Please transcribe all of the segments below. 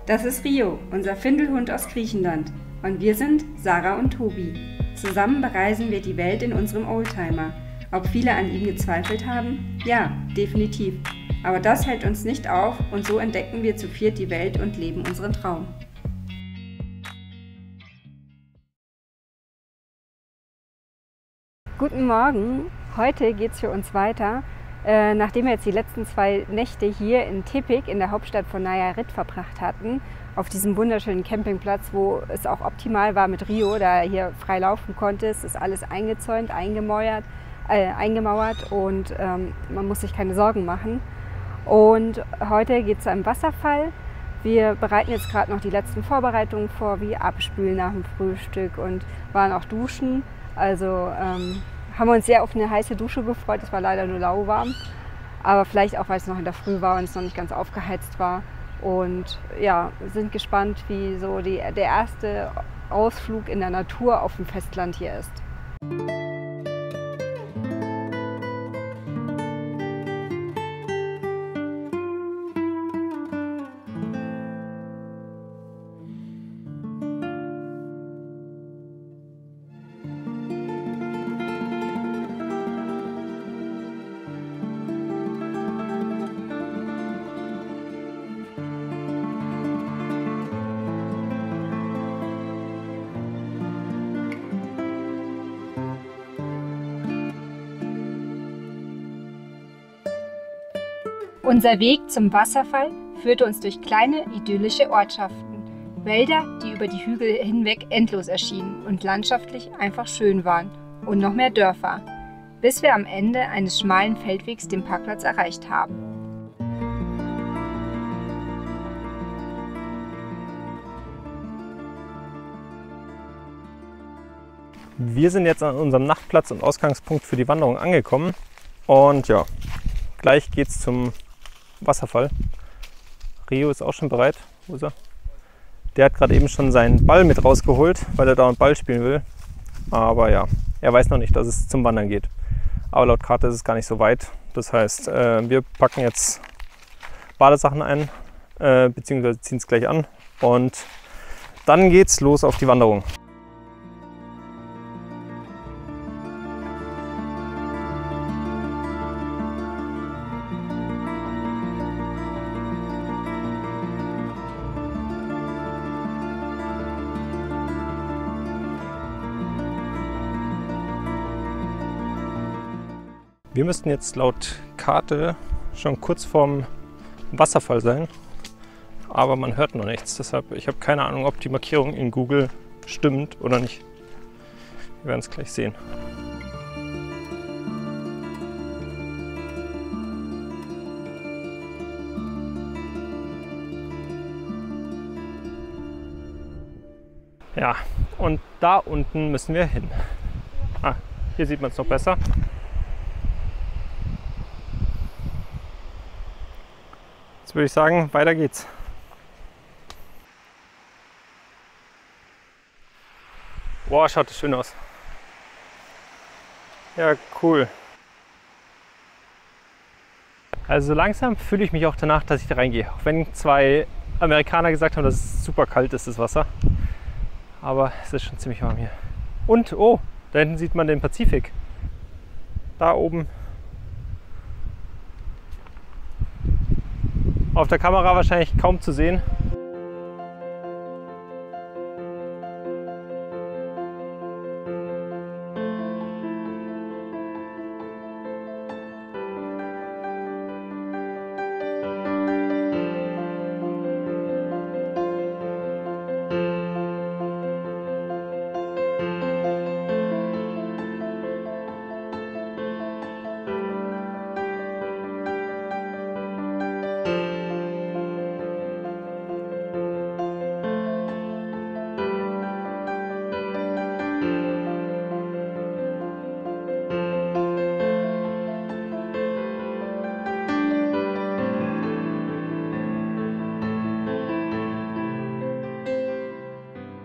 Das ist Rio, unser Findelhund aus Griechenland. Und wir sind Sarah und Tobi. Zusammen bereisen wir die Welt in unserem Oldtimer. Ob viele an ihm gezweifelt haben? Ja, definitiv. Aber das hält uns nicht auf und so entdecken wir zu viert die Welt und leben unseren Traum. Guten Morgen, heute geht es für uns weiter. Nachdem wir jetzt die letzten 2 Nächte hier in Tepik, in der Hauptstadt von Nayarit, verbracht hatten, auf diesem wunderschönen Campingplatz, wo es auch optimal war mit Rio, da er hier frei laufen konnte. Es ist alles eingezäunt, eingemauert und man muss sich keine Sorgen machen. Und heute geht es zu einem Wasserfall. Wir bereiten jetzt gerade noch die letzten Vorbereitungen vor, wie Abspülen nach dem Frühstück und waren auch duschen. Also haben wir uns sehr auf eine heiße Dusche gefreut. Es war leider nur lauwarm, aber vielleicht auch, weil es noch in der Früh war und es noch nicht ganz aufgeheizt war. Und ja, sind gespannt, wie so der erste Ausflug in der Natur auf dem Festland hier ist. Unser Weg zum Wasserfall führte uns durch kleine, idyllische Ortschaften, Wälder, die über die Hügel hinweg endlos erschienen und landschaftlich einfach schön waren, und noch mehr Dörfer, bis wir am Ende eines schmalen Feldwegs den Parkplatz erreicht haben. Wir sind jetzt an unserem Nachtplatz und Ausgangspunkt für die Wanderung angekommen und ja, gleich geht's zum Wasserfall. Rio ist auch schon bereit. Wo ist er? Der hat gerade eben schon seinen Ball mit rausgeholt, weil er dauernd Ball spielen will. Aber ja, er weiß noch nicht, dass es zum Wandern geht. Aber laut Karte ist es gar nicht so weit. Das heißt, wir packen jetzt Badesachen ein, beziehungsweise ziehen es gleich an. Und dann geht's los auf die Wanderung. Wir müssten jetzt laut Karte schon kurz vorm Wasserfall sein, aber man hört noch nichts. Deshalb, ich habe keine Ahnung, ob die Markierung in Google stimmt oder nicht. Wir werden es gleich sehen. Ja, und da unten müssen wir hin. Ah, hier sieht man es noch besser. Jetzt würde ich sagen, weiter geht's. Boah, schaut das schön aus. Ja, cool. Also langsam fühle ich mich auch danach, dass ich da reingehe. Auch wenn 2 Amerikaner gesagt haben, dass es super kalt ist, das Wasser. Aber es ist schon ziemlich warm hier. Und, oh, da hinten sieht man den Pazifik. Da oben. Auf der Kamera wahrscheinlich kaum zu sehen.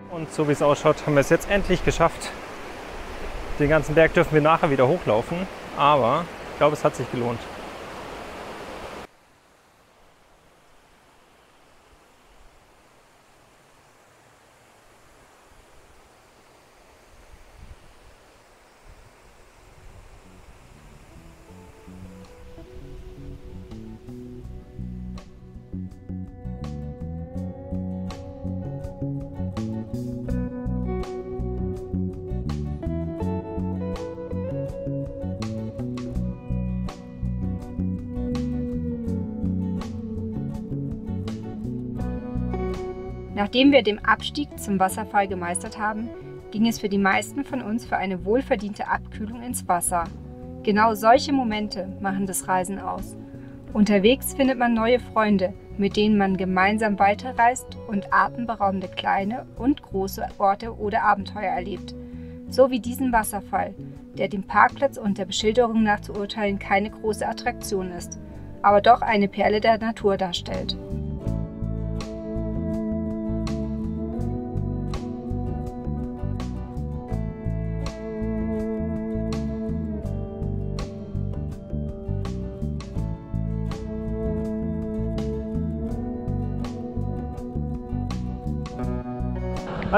Und so wie es ausschaut, haben wir es jetzt endlich geschafft. Den ganzen Berg dürfen wir nachher wieder hochlaufen, aber ich glaube, es hat sich gelohnt. Nachdem wir den Abstieg zum Wasserfall gemeistert haben, ging es für die meisten von uns für eine wohlverdiente Abkühlung ins Wasser. Genau solche Momente machen das Reisen aus. Unterwegs findet man neue Freunde, mit denen man gemeinsam weiterreist und atemberaubende kleine und große Orte oder Abenteuer erlebt. So wie diesen Wasserfall, der dem Parkplatz und der Beschilderung nach zu urteilen keine große Attraktion ist, aber doch eine Perle der Natur darstellt.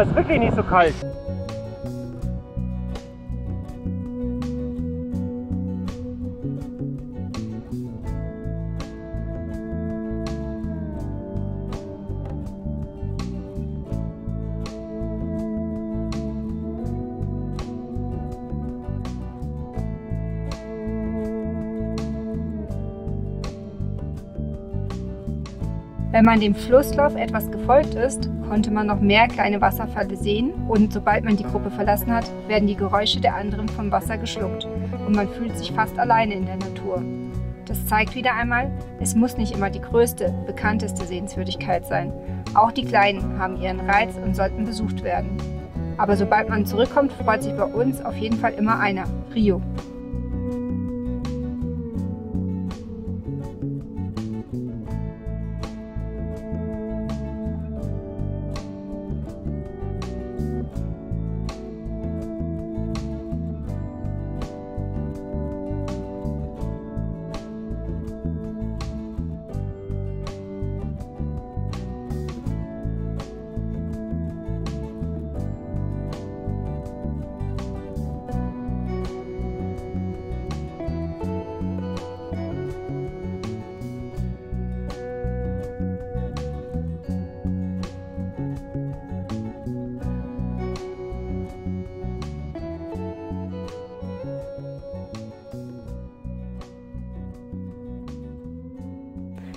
Es ist wirklich nicht so kalt. Wenn man dem Flusslauf etwas gefolgt ist, konnte man noch mehr kleine Wasserfälle sehen und sobald man die Gruppe verlassen hat, werden die Geräusche der anderen vom Wasser geschluckt und man fühlt sich fast alleine in der Natur. Das zeigt wieder einmal, es muss nicht immer die größte, bekannteste Sehenswürdigkeit sein. Auch die kleinen haben ihren Reiz und sollten besucht werden. Aber sobald man zurückkommt, freut sich bei uns auf jeden Fall immer einer, Rio.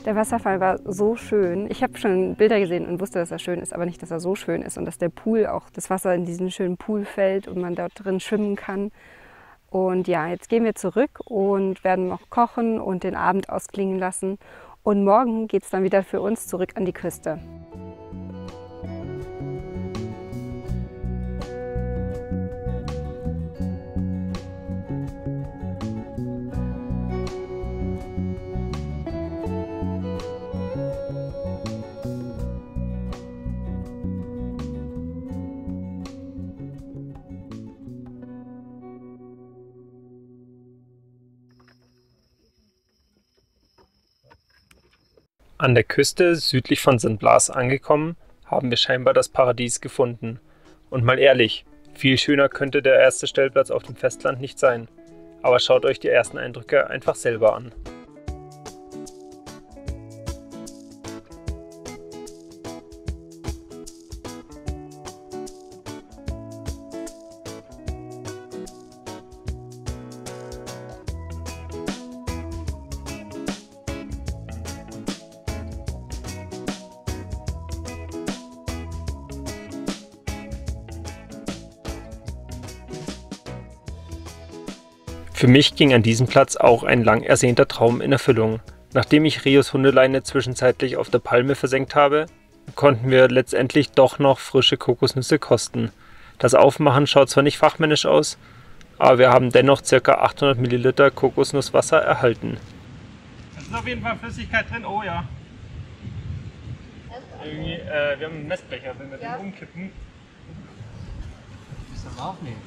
Der Wasserfall war so schön. Ich habe schon Bilder gesehen und wusste, dass er schön ist, aber nicht, dass er so schön ist und dass der Pool auch, das Wasser in diesen schönen Pool fällt und man dort drin schwimmen kann. Und ja, jetzt gehen wir zurück und werden noch kochen und den Abend ausklingen lassen. Und morgen geht es dann wieder für uns zurück an die Küste. An der Küste südlich von St. Blas angekommen, haben wir scheinbar das Paradies gefunden. Und mal ehrlich, viel schöner könnte der erste Stellplatz auf dem Festland nicht sein. Aber schaut euch die ersten Eindrücke einfach selber an. Für mich ging an diesem Platz auch ein lang ersehnter Traum in Erfüllung. Nachdem ich Rios Hundeleine zwischenzeitlich auf der Palme versenkt habe, konnten wir letztendlich doch noch frische Kokosnüsse kosten. Das Aufmachen schaut zwar nicht fachmännisch aus, aber wir haben dennoch ca. 800 ml Kokosnusswasser erhalten. Es ist auf jeden Fall Flüssigkeit drin, oh ja. Irgendwie, wir haben einen Messbecher, wenn wir den umkippen. Müssen wir mal aufnehmen.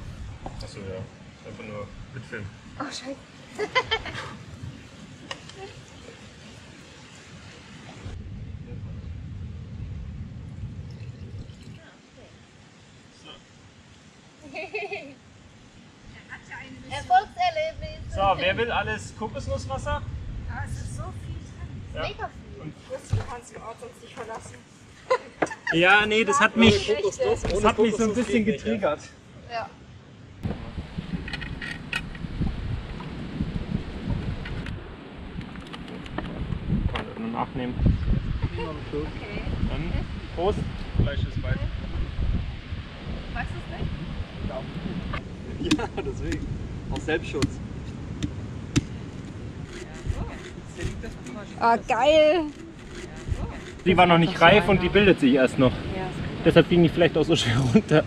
Achso, ja. Einfach nur mitfilmen. Oh, scheiße. Erfolgserlebnis. So, wer will alles Kokosnusswasser? Ja, es ist so viel drin. Ja. Mega viel. Und Du kannst den Ort sonst nicht verlassen. ja, nee, das hat mich, Das hat mich so ein bisschen getriggert. Ja. Kann man nur nachnehmen. Okay. Dann Prost. Fleisch ist weit. Weißt du es nicht? Ja, deswegen. Aus Selbstschutz. Oh, geil! Die war noch nicht reif und die bildet sich erst noch. Ja, Deshalb fliegen die vielleicht auch so schwer runter.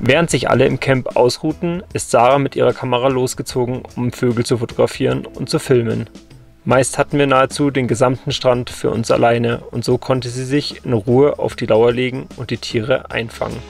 Während sich alle im Camp ausruhten, ist Sarah mit ihrer Kamera losgezogen, um Vögel zu fotografieren und zu filmen. Meist hatten wir nahezu den gesamten Strand für uns alleine und so konnte sie sich in Ruhe auf die Lauer legen und die Tiere einfangen.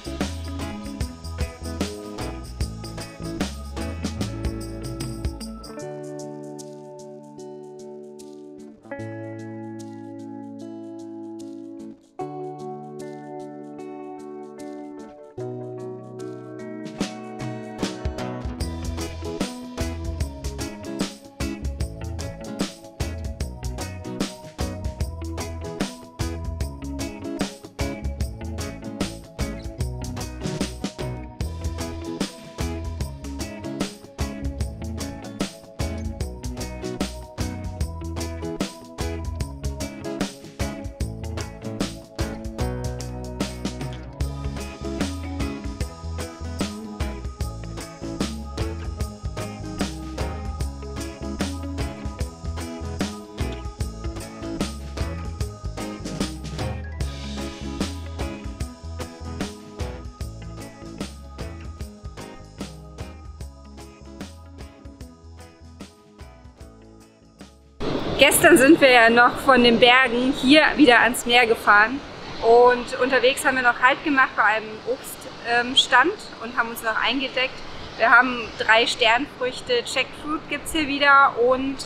Gestern sind wir ja noch von den Bergen hier wieder ans Meer gefahren und unterwegs haben wir noch Halt gemacht bei einem Obststand und haben uns noch eingedeckt. Wir haben 3 Sternfrüchte, Jackfruit gibt es hier wieder und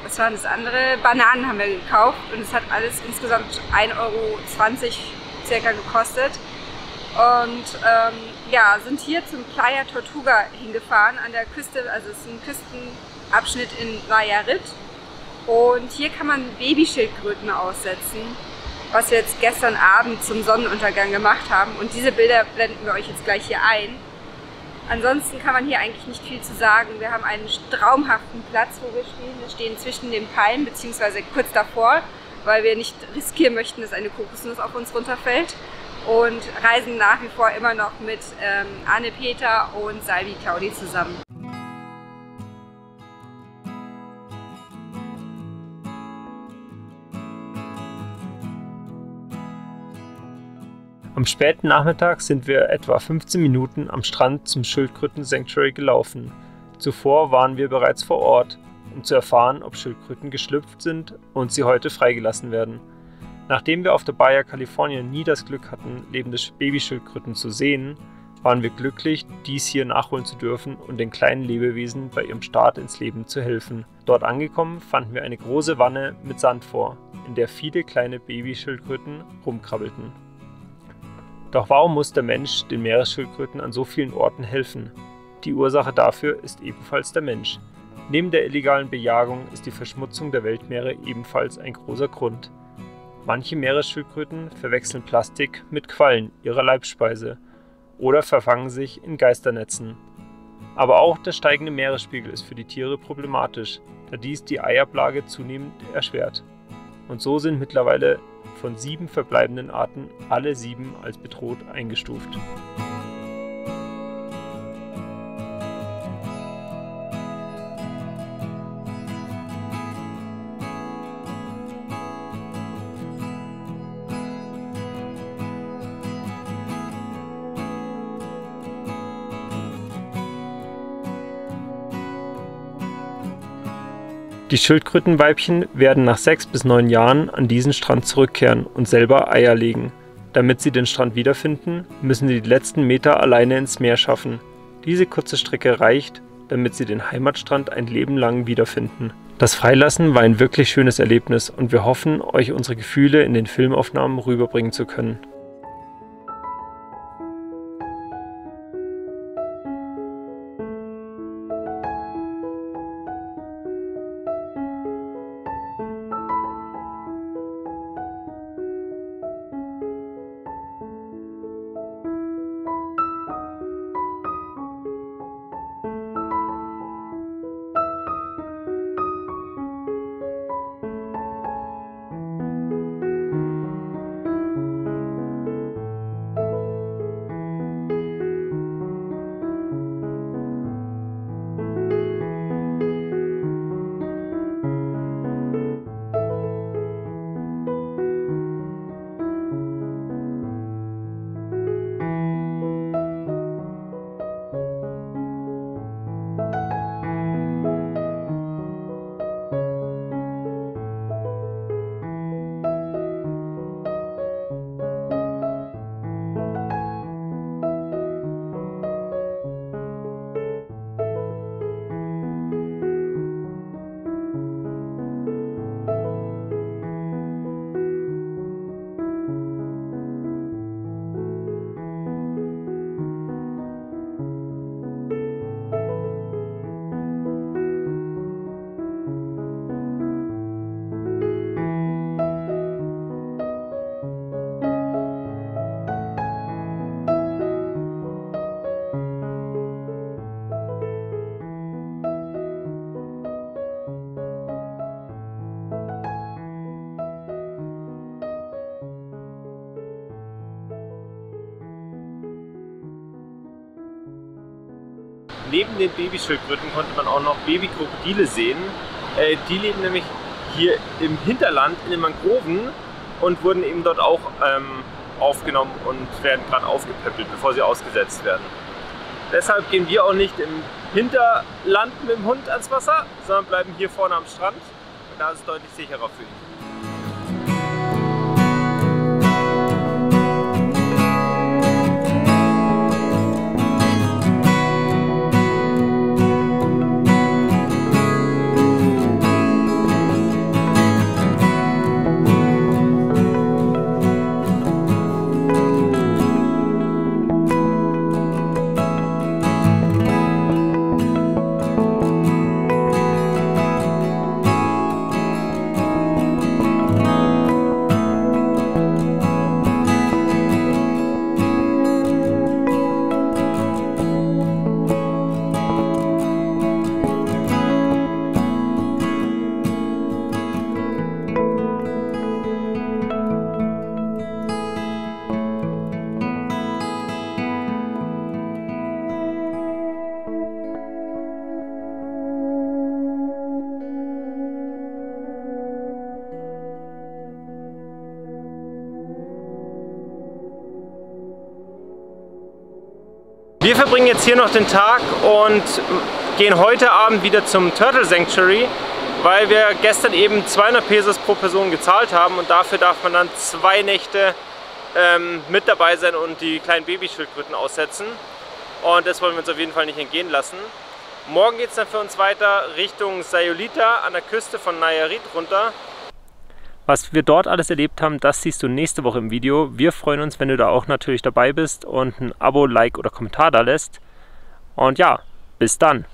was war das andere? Bananen haben wir gekauft und es hat alles insgesamt 1,20 € circa gekostet. Und ja, sind hier zum Playa Tortuga hingefahren an der Küste, also es ist ein Küstenabschnitt in Nayarit. Und hier kann man Babyschildkröten aussetzen, was wir jetzt gestern Abend zum Sonnenuntergang gemacht haben. Und diese Bilder blenden wir euch jetzt gleich hier ein. Ansonsten kann man hier eigentlich nicht viel zu sagen. Wir haben einen traumhaften Platz, wo wir stehen. Wir stehen zwischen den Palmen, beziehungsweise kurz davor, weil wir nicht riskieren möchten, dass eine Kokosnuss auf uns runterfällt. Und reisen nach wie vor immer noch mit Anne-Peter und Salvi Claudi zusammen. Am späten Nachmittag sind wir etwa 15 Minuten am Strand zum Schildkröten-Sanctuary gelaufen. Zuvor waren wir bereits vor Ort, um zu erfahren, ob Schildkröten geschlüpft sind und sie heute freigelassen werden. Nachdem wir auf der Baja California nie das Glück hatten, lebende Babyschildkröten zu sehen, waren wir glücklich, dies hier nachholen zu dürfen und den kleinen Lebewesen bei ihrem Start ins Leben zu helfen. Dort angekommen fanden wir eine große Wanne mit Sand vor, in der viele kleine Babyschildkröten rumkrabbelten. Doch warum muss der Mensch den Meeresschildkröten an so vielen Orten helfen? Die Ursache dafür ist ebenfalls der Mensch. Neben der illegalen Bejagung ist die Verschmutzung der Weltmeere ebenfalls ein großer Grund. Manche Meeresschildkröten verwechseln Plastik mit Quallen ihrer Leibspeise oder verfangen sich in Geisternetzen. Aber auch der steigende Meeresspiegel ist für die Tiere problematisch, da dies die Eiablage zunehmend erschwert. Und so sind mittlerweile von 7 verbleibenden Arten alle 7 als bedroht eingestuft. Die Schildkrötenweibchen werden nach 6 bis 9 Jahren an diesen Strand zurückkehren und selber Eier legen. Damit sie den Strand wiederfinden, müssen sie die letzten Meter alleine ins Meer schaffen. Diese kurze Strecke reicht, damit sie den Heimatstrand ein Leben lang wiederfinden. Das Freilassen war ein wirklich schönes Erlebnis und wir hoffen, euch unsere Gefühle in den Filmaufnahmen rüberbringen zu können. Neben den Babyschildkröten konnte man auch noch Babykrokodile sehen. Die leben nämlich hier im Hinterland in den Mangroven und wurden eben dort auch aufgenommen und werden gerade aufgepäppelt, bevor sie ausgesetzt werden. Deshalb gehen wir auch nicht im Hinterland mit dem Hund ans Wasser, sondern bleiben hier vorne am Strand. Und da ist es deutlich sicherer für ihn. Wir verbringen jetzt hier noch den Tag und gehen heute Abend wieder zum Turtle Sanctuary, weil wir gestern eben 200 Pesos pro Person gezahlt haben und dafür darf man dann 2 Nächte mit dabei sein und die kleinen Babyschildkröten aussetzen. Und das wollen wir uns auf jeden Fall nicht entgehen lassen. Morgen geht es dann für uns weiter Richtung Sayulita an der Küste von Nayarit runter. Was wir dort alles erlebt haben, das siehst du nächste Woche im Video. Wir freuen uns, wenn du da auch natürlich dabei bist und ein Abo, Like oder Kommentar da lässt. Und ja, bis dann!